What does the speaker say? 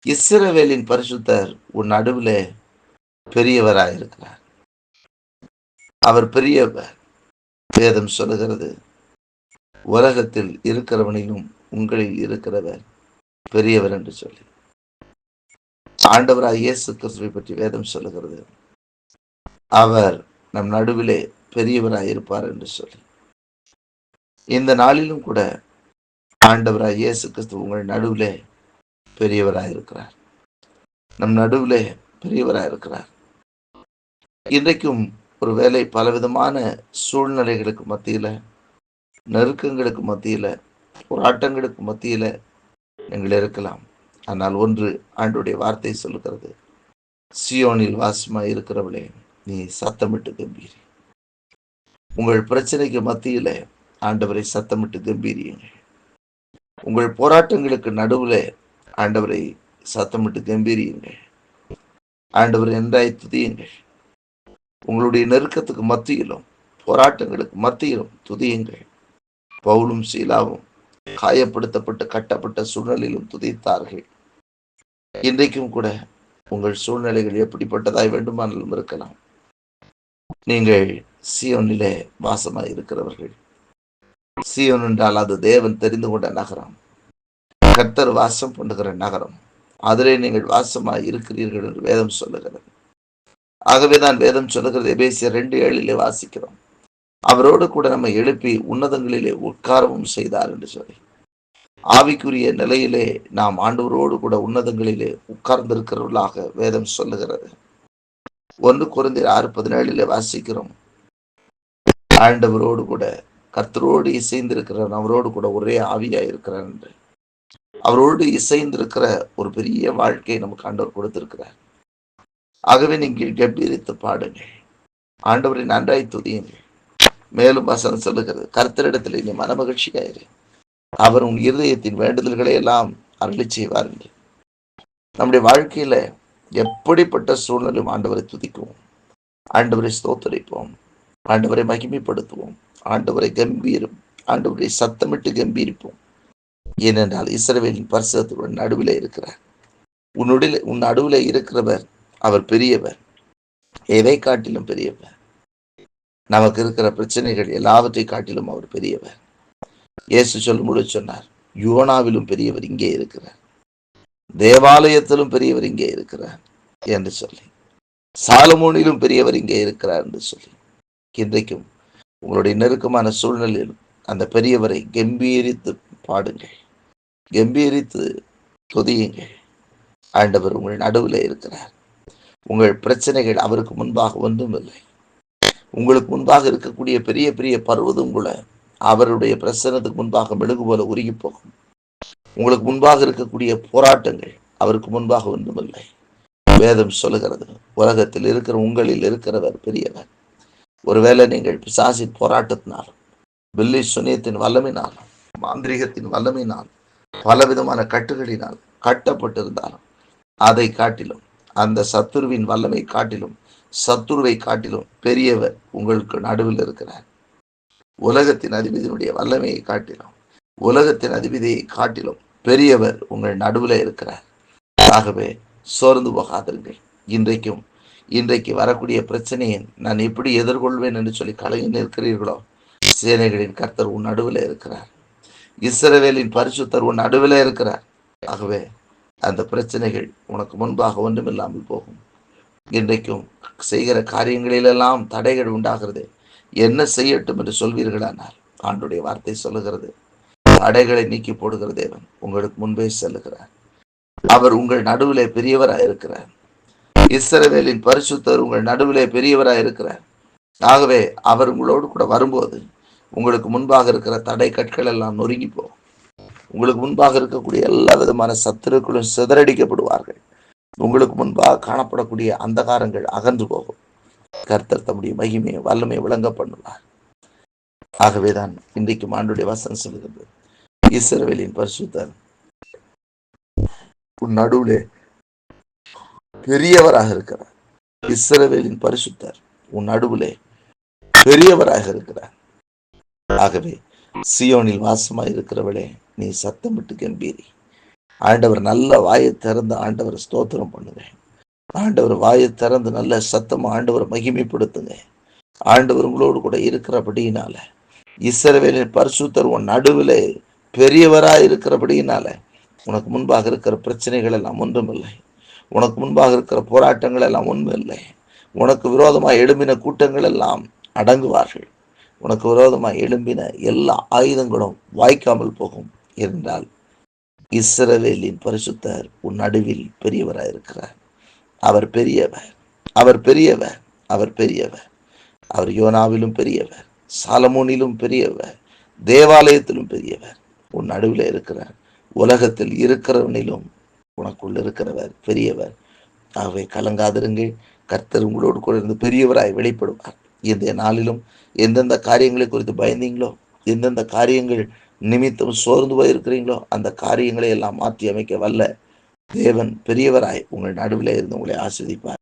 இஸ்ரவேலின் பரிசுத்தர் உன் நடுவிலே பெரியவராயிருக்கிறார். அவர் பெரியவர். வேதம் சொல்லுகிறது, உலகத்தில் இருக்கிறவனிலும் உங்களில் இருக்கிறவர் பெரியவர் என்று சொல்லி. ஆண்டவராய் இயேசு கிறிஸ்துவை பற்றி வேதம் சொல்லுகிறது, அவர் நம் நடுவிலே பெரியவராய் இருப்பார் என்று சொல்லி. இந்த நாளிலும் கூட ஆண்டவராய் இயேசு கிறிஸ்து உங்கள் நடுவிலே பெரியவராய் இருக்கிறார். நம் நடுவிலே பெரியவராய் இருக்கிறார். இன்றைக்கும் ஒரு வேளை பலவிதமான சூழ்நிலைகளுக்கு மத்தியில, நெருக்கங்களுக்கு மத்தியில, போராட்டங்களுக்கு மத்தியில நீங்கள் இருக்கலாம். ஆனால் ஒன்று ஆண்டவருடைய வார்த்தை சொல்லுகிறது, சீயோனில் வாசமாய் இருக்கிறவளே, நீ சத்தமிட்டு கம்பீரி. உங்கள் பிரச்சனைக்கு மத்தியில ஆண்டவரை சத்தமிட்டு கம்பீரியுங்கள். உங்கள் போராட்டங்களுக்கு நடுவில் ஆண்டவரை சத்தமிட்டு கம்பீரியுங்கள். ஆண்டவரை நன்றாய் துதியுங்கள். உங்களுடைய நெருக்கத்துக்கு மத்தியிலும் போராட்டங்களுக்கு மத்தியிலும் துதியுங்கள். பவுலும் சீலாவும் காயப்படுத்தப்பட்டு கட்டப்பட்ட சூழ்நிலையிலும் துதித்தார்கள். இன்றைக்கும் கூட உங்கள் சூழ்நிலைகள் எப்படிப்பட்டதாய் வேண்டுமானாலும் இருக்கலாம். நீங்கள் சீயோனிலே வாசமாய் இருக்கிறவர்கள். சீயோன் என்றால் அது தேவன் தெரிந்து கொண்ட நகரம், கர்த்தர் வாசம் பண்ணுகிற நகரம். அதிலே நீங்கள் வாசமாய் இருக்கிறீர்கள் என்று வேதம் சொல்லுகிறது. ஆகவேதான் வேதம் சொல்லுகிறது, எபேசியர் 2:7 வாசிக்கிறோம், அவரோடு கூட நம்மை எழுப்பி உன்னதங்களிலே உட்காரவும் செய்தார் என்று சொல்லி. ஆவிக்குரிய நிலையிலே நாம் ஆண்டவரோடு கூட உன்னதங்களிலே உட்கார்ந்திருக்கிறவர்களாக வேதம் சொல்லுகிறது. 1 கொரிந்தியர் 6:17 வாசிக்கிறோம், ஆண்டவரோடு கூட கர்த்தரோடு இசைந்திருக்கிறார், அவரோடு கூட ஒரே ஆவியாய் இருக்கிறார் என்று. அவரோடு இசைந்திருக்கிற ஒரு பெரிய வாழ்க்கையை நமக்கு ஆண்டவர் கொடுத்திருக்கிறார். ஆகவே நீங்கள் கம்பீரித்து பாடுங்கள், ஆண்டவரை நன்றாய் துதியுங்கள். மேலும் வசனம் சொல்லுகிறது, கர்த்தரிடத்தில் நீ மனமகிழ்ச்சியாயிரு, அவர் உன் இருதயத்தின் வேண்டுதல்களை எல்லாம் அருளி செய்வார் என்று. நம்முடைய வாழ்க்கையில எப்படிப்பட்ட சூழ்நிலையும் ஆண்டவரை துதிக்குவோம், ஆண்டவரை ஸ்தோத்தரிப்போம், ஆண்டவரை மகிமைப்படுத்துவோம், ஆண்டவரை கம்பீரும், ஆண்டவரை சத்தமிட்டு கம்பீரிப்போம். ஏனென்றால் இஸ்ரவேலின் பரிசுத்தர் நடுவிலே இருக்கிறார். உன் நடுவிலே இருக்கிறவர் அவர் பெரியவர், எதை காட்டிலும் பெரியவர். நமக்கு இருக்கிற பிரச்சனைகள் எல்லாவற்றை காட்டிலும் அவர் பெரியவர். இயேசு சொல்லும்போது சொன்னார், யோனாவிலும் பெரியவர் இங்கே இருக்கிறார், தேவாலயத்திலும் பெரியவர் இங்கே இருக்கிறார் என்று சொல்லி, சாலமோனிலும் பெரியவர் இங்கே இருக்கிறார் என்று சொல்லி. இன்றைக்கும் உங்களுடைய நெருக்கமான சூழ்நிலையில் அந்த பெரியவரை கம்பீரித்து பாடுங்கள், கம்பீரித்து துதியுங்கள். ஆண்டவர் உங்கள் நடுவில் இருக்கிறார். உங்கள் பிரச்சனைகள் அவருக்கு முன்பாக ஒன்றும் இல்லை. உங்களுக்கு முன்பாக இருக்கக்கூடிய பெரிய பெரிய பர்வதம் கூட அவருடைய பிரசன்னத்துக்கு முன்பாக மெழுகு போல உருகி போகும். உங்களுக்கு முன்பாக இருக்கக்கூடிய போராட்டங்கள் அவருக்கு முன்பாக ஒன்றுமில்லை. வேதம் சொல்லுகிறது, உலகத்தில் இருக்கிற உங்களில் இருக்கிறவர் பெரியவர். ஒருவேளை நீங்கள் பிசாசின் போராட்டத்தினாலும், பில்லி சுனியத்தின் வல்லமையினாலும், மாந்திரிகத்தின் வல்லமையினால், பலவிதமான கட்டுகளினால் கட்டப்பட்டிருந்தாலும், அதை காட்டிலும், அந்த சத்துருவின் வல்லமை காட்டிலும், சத்துருவை காட்டிலும் பெரியவர் உங்களுக்கு நடுவில் இருக்கிறார். உலகத்தின் அதிபதியினுடைய வல்லமையை காட்டிலும், உலகத்தின் அதிபதியை காட்டிலும் பெரியவர் உங்கள் நடுவில் இருக்கிறார். ஆகவே சோர்ந்து போகாதீர்கள். இன்றைக்கு வரக்கூடிய பிரச்சனையை நான் எப்படி எதிர்கொள்வேன் என்று சொல்லி கலங்கி நிற்கிறீர்களோ, சேனைகளின் கர்த்தர் உன் நடுவில் இருக்கிறார். இஸ்ரவேலின் பரிசுத்தர் உன் நடுவில் இருக்கிறார். ஆகவே அந்த பிரச்சனைகள் உனக்கு முன்பாக ஒன்றுமில்லாமல் போகும். இன்றைக்கும் செய்கிற காரியங்களிலெல்லாம் தடைகள் உண்டாகிறது, என்ன செய்யட்டும் என்று சொல்வீர்களானால், ஆண்டுடைய வார்த்தை சொல்லுகிறது, தடைகளை நீக்கி போடுகிற தேவன் உங்களுக்கு முன்பே செல்லுகிறார். அவர் உங்கள் நடுவிலே பெரியவராய் இருக்கிறார். இஸ்ரவேலின் பரிசுத்தர் உங்கள் நடுவிலே பெரியவராய் இருக்கிறார். ஆகவே அவர் உங்களோடு கூட வரும்போது உங்களுக்கு முன்பாக இருக்கிற தடை கற்கள் எல்லாம் நொறுங்கி போகும். உங்களுக்கு முன்பாக இருக்கக்கூடிய எல்லா விதமான சத்துருக்களும் சிதறடிக்கப்படுவார்கள். உங்களுக்கு முன்பாக காணப்படக்கூடிய அந்தகாரங்கள் அகன்று போகும். கர்த்தர் தம்முடைய மகிமையை வல்லமை விளங்க பண்ணுவார். ஆகவேதான் இன்றைக்கும் ஆண்டுடைய வசனம் சொல்கிறது, இஸ்ரவேலின் பரிசுத்தர் உன் நடுவிலே பெரியவராக இருக்கிறார். இஸ்ரவேலின் பரிசுத்தர் உன் நடுவிலே பெரியவராக இருக்கிறார். ஆகவே சீயோனில் வாசமாய் இருக்கிறவளே, நீ சத்தமிட்டு கம்பீரி, ஆண்டவர் நல்ல வாயை திறந்து ஆண்டவர் ஸ்தோத்திரம் பண்ணுங்க. ஆண்டவர் வாயை திறந்து நல்ல சத்தம் ஆண்டவர் மகிமைப்படுத்துங்க. ஆண்டவர் உங்களோடு கூட இருக்கிறபடியினால, இஸ்ரவேலின் பரிசுத்தர் உன் நடுவிலே பெரியவராய் இருக்கிறபடியினால, உனக்கு முன்பாக இருக்கிற பிரச்சனைகள் எல்லாம் ஒன்றுமில்லை. உனக்கு முன்பாக இருக்கிற போராட்டங்கள் எல்லாம் ஒன்றுமில்லை. உனக்கு விரோதமாக எழும்பின கூட்டங்கள் எல்லாம் அடங்குவார்கள். உனக்கு விரோதமாக எழும்பின எல்லா ஆயுதங்களும் வாய்க்காமல் போகும் என்றால், இஸ்ரவேலின் பரிசுத்தர் உன் நடுவில் பெரியவராயிருக்கிறார். அவர் பெரியவர், அவர் பெரியவர், அவர் பெரியவர். அவர் யோனாவிலும் பெரியவர், சாலமோனிலும் பெரியவர், தேவாலயத்திலும் பெரியவர். உன் நடுவில் இருக்கிறார். உலகத்தில் இருக்கிறவனிலும் உனக்குள் இருக்கிறவர் பெரியவர். ஆகவே கலங்காதிருங்கள். கர்த்தர் உங்களோடு கூட இருந்து பெரியவராய் வெளிப்படுவார். இந்த நாளிலும் எந்தெந்த காரியங்களை குறித்து பயந்தீங்களோ, எந்தெந்த காரியங்கள் நிமித்தம் சோர்ந்து போயிருக்கிறீங்களோ, அந்த காரியங்களை எல்லாம் மாற்றி அமைக்க வல்ல தேவன் பெரியவராய் உங்கள் நடுவில் இருந்து உங்களை ஆசீர்வதிப்பார்.